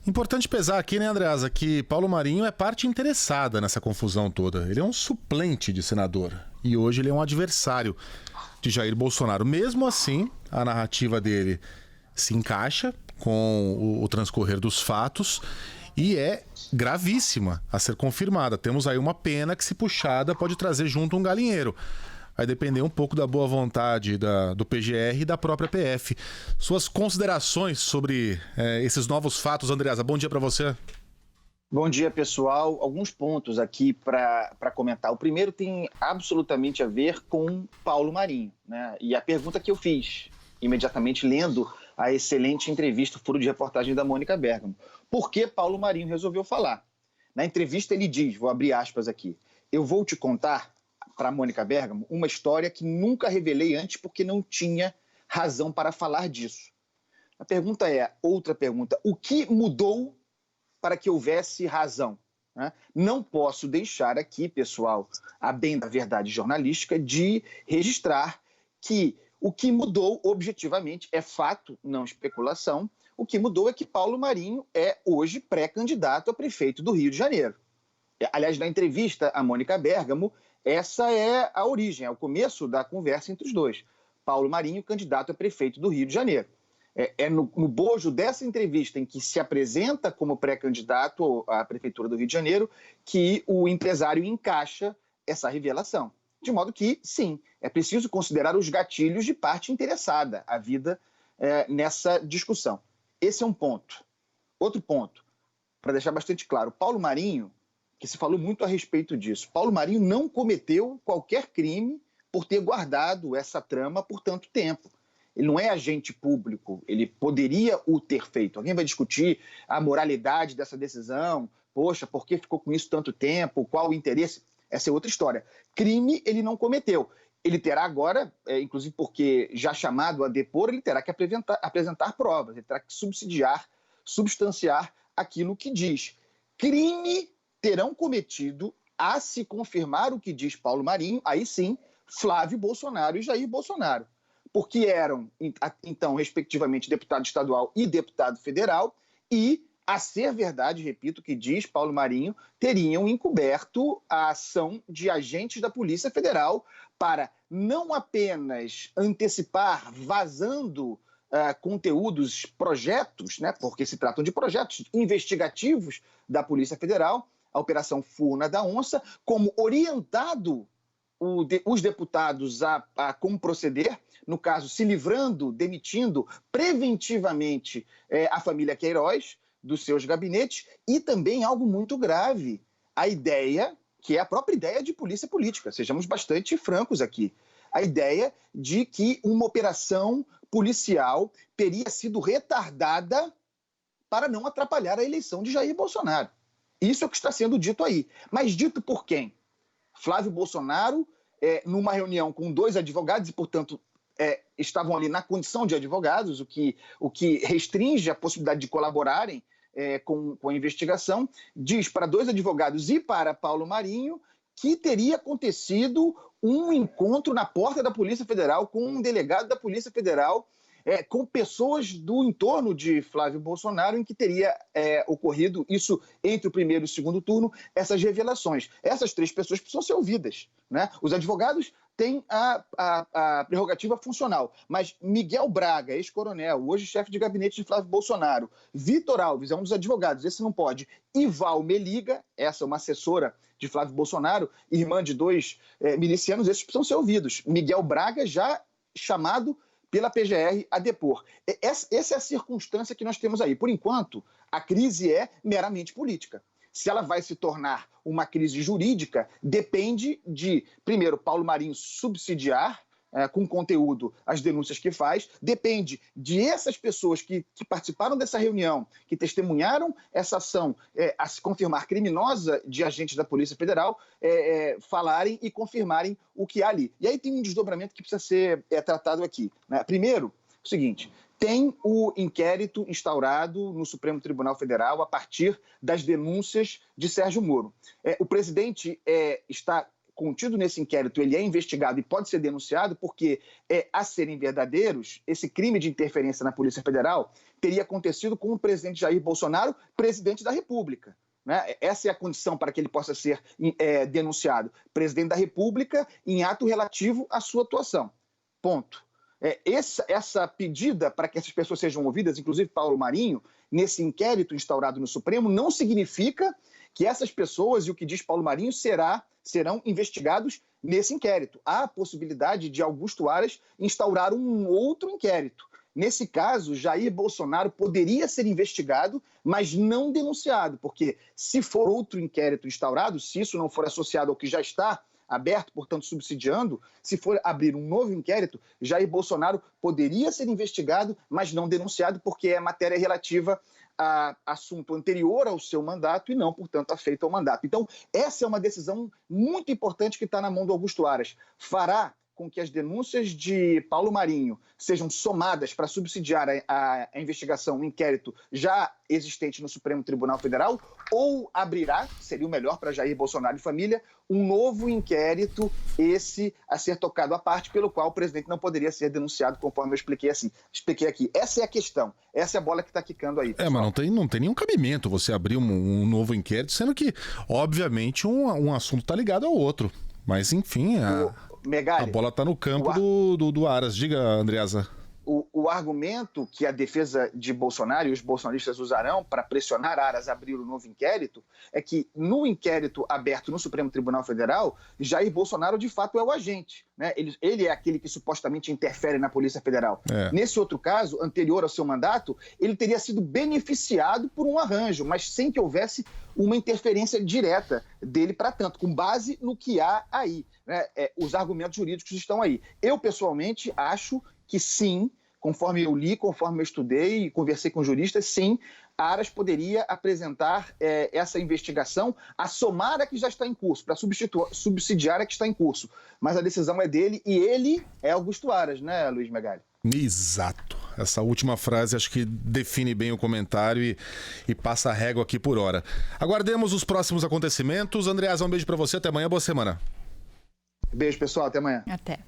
Importante pesar aqui, né, Andreasa, que Paulo Marinho é parte interessada nessa confusão toda. Ele é um suplente de senador e hoje ele é um adversário de Jair Bolsonaro. Mesmo assim, a narrativa dele se encaixa com o transcorrer dos fatos e é gravíssima a ser confirmada. Temos aí uma pena que, se puxada, pode trazer junto um galinheiro. Vai depender um pouco da boa vontade do PGR e da própria PF. Suas considerações sobre esses novos fatos, Andreasa. Bom dia para você. Bom dia, pessoal. Alguns pontos aqui para comentar. O primeiro tem absolutamente a ver com Paulo Marinho, né? E a pergunta que eu fiz, imediatamente lendo a excelente entrevista, o furo de reportagem da Mônica Bergamo. Por que Paulo Marinho resolveu falar? Na entrevista ele diz, vou abrir aspas aqui, eu vou te contar, para a Mônica Bergamo, uma história que nunca revelei antes porque não tinha razão para falar disso. A pergunta é, outra pergunta, o que mudou para que houvesse razão? Né? Não posso deixar aqui, pessoal, a bem da verdade jornalística, de registrar que o que mudou objetivamente é fato, não especulação. O que mudou é que Paulo Marinho é hoje pré-candidato a prefeito do Rio de Janeiro. Aliás, na entrevista a Mônica Bergamo, essa é a origem, é o começo da conversa entre os dois. Paulo Marinho, candidato a prefeito do Rio de Janeiro. É no bojo dessa entrevista em que se apresenta como pré-candidato à prefeitura do Rio de Janeiro que o empresário encaixa essa revelação. De modo que, sim, é preciso considerar os gatilhos de parte interessada, a vida nessa discussão. Esse é um ponto. Outro ponto, para deixar bastante claro, Paulo Marinho, que se falou muito a respeito disso, Paulo Marinho não cometeu qualquer crime por ter guardado essa trama por tanto tempo. Ele não é agente público, ele poderia o ter feito. Alguém vai discutir a moralidade dessa decisão, poxa, por que ficou com isso tanto tempo, qual o interesse? Essa é outra história. Crime ele não cometeu. Ele terá agora, inclusive porque já chamado a depor, ele terá que apresentar provas, ele terá que substanciar aquilo que diz. Crime terão cometido, a se confirmar o que diz Paulo Marinho, aí sim, Flávio Bolsonaro e Jair Bolsonaro, porque eram, então, respectivamente, deputado estadual e deputado federal, e, a ser verdade, repito, que diz Paulo Marinho, teriam encoberto a ação de agentes da Polícia Federal para não apenas antecipar, vazando conteúdos, projetos, né, porque se tratam de projetos investigativos da Polícia Federal, a Operação Furna da Onça, como orientado os deputados a como proceder, no caso, se livrando, demitindo preventivamente a família Queiroz dos seus gabinetes, e também algo muito grave, a ideia, que é a própria ideia de polícia política, sejamos bastante francos aqui, a ideia de que uma operação policial teria sido retardada para não atrapalhar a eleição de Jair Bolsonaro. Isso é o que está sendo dito aí. Mas dito por quem? Flávio Bolsonaro, numa reunião com dois advogados, e, portanto, estavam ali na condição de advogados, o que restringe a possibilidade de colaborarem com a investigação, diz para dois advogados e para Paulo Marinho que teria acontecido um encontro na porta da Polícia Federal com um delegado da Polícia Federal, com pessoas do entorno de Flávio Bolsonaro, em que teria ocorrido isso entre o primeiro e o segundo turno, essas revelações. Essas três pessoas precisam ser ouvidas, né? Os advogados têm a prerrogativa funcional, mas Miguel Braga, ex-coronel, hoje chefe de gabinete de Flávio Bolsonaro, Vitor Alves é um dos advogados, esse não pode, e Val Meliga, essa é uma assessora de Flávio Bolsonaro, irmã de dois milicianos, esses precisam ser ouvidos. Miguel Braga já chamado pela PGR a depor. Essa é a circunstância que nós temos aí. Por enquanto, a crise é meramente política. Se ela vai se tornar uma crise jurídica, depende de, primeiro, Paulo Marinho subsidiar com conteúdo as denúncias que faz, depende de essas pessoas que participaram dessa reunião, que testemunharam essa ação a se confirmar criminosa de agentes da Polícia Federal, falarem e confirmarem o que há ali. E aí tem um desdobramento que precisa ser tratado aqui, né? Primeiro, o seguinte, tem o inquérito instaurado no Supremo Tribunal Federal a partir das denúncias de Sérgio Moro. O presidente está contido nesse inquérito, ele é investigado e pode ser denunciado porque, a serem verdadeiros, esse crime de interferência na Polícia Federal teria acontecido com o presidente Jair Bolsonaro, presidente da República. Né? Essa é a condição para que ele possa ser denunciado. Presidente da República em ato relativo à sua atuação. Ponto. Essa pedida para que essas pessoas sejam ouvidas, inclusive Paulo Marinho, nesse inquérito instaurado no Supremo, não significa que essas pessoas, e o que diz Paulo Marinho, serão investigados nesse inquérito. Há a possibilidade de Augusto Aras instaurar um outro inquérito. Nesse caso, Jair Bolsonaro poderia ser investigado, mas não denunciado, porque se for outro inquérito instaurado, se isso não for associado ao que já está aberto, portanto subsidiando, se for abrir um novo inquérito, Jair Bolsonaro poderia ser investigado, mas não denunciado, porque é matéria relativa a assunto anterior ao seu mandato e não, portanto, afeito ao mandato. Então, essa é uma decisão muito importante que está na mão do Augusto Aras. Fará com que as denúncias de Paulo Marinho sejam somadas para subsidiar a investigação, um inquérito já existente no Supremo Tribunal Federal, ou abrirá, seria o melhor para Jair Bolsonaro e família, um novo inquérito, esse a ser tocado à parte, pelo qual o presidente não poderia ser denunciado, conforme eu expliquei aqui. Essa é a questão, essa é a bola que está quicando aí. Mas não tem nenhum cabimento você abrir um novo inquérito, sendo que, obviamente, um assunto está ligado ao outro. Mas, enfim, Megali, a bola está no campo do Aras. Diga, Andreasa. O argumento que a defesa de Bolsonaro e os bolsonaristas usarão para pressionar Aras a abrir o novo inquérito é que, no inquérito aberto no Supremo Tribunal Federal, Jair Bolsonaro, de fato, é o agente. Né? Ele é aquele que supostamente interfere na Polícia Federal. Nesse outro caso, anterior ao seu mandato, ele teria sido beneficiado por um arranjo, mas sem que houvesse uma interferência direta dele para tanto, com base no que há aí. Né? Os argumentos jurídicos estão aí. Eu, pessoalmente, acho que sim, conforme eu li, conforme eu estudei e conversei com juristas, sim, Aras poderia apresentar essa investigação a somar a que já está em curso, para subsidiar a que está em curso. Mas a decisão é dele e ele é Augusto Aras, né, Luiz Megali? Exato. Essa última frase acho que define bem o comentário e passa a régua aqui por hora. Aguardemos os próximos acontecimentos. Andreasa, um beijo para você. Até amanhã. Boa semana. Beijo, pessoal. Até amanhã. Até.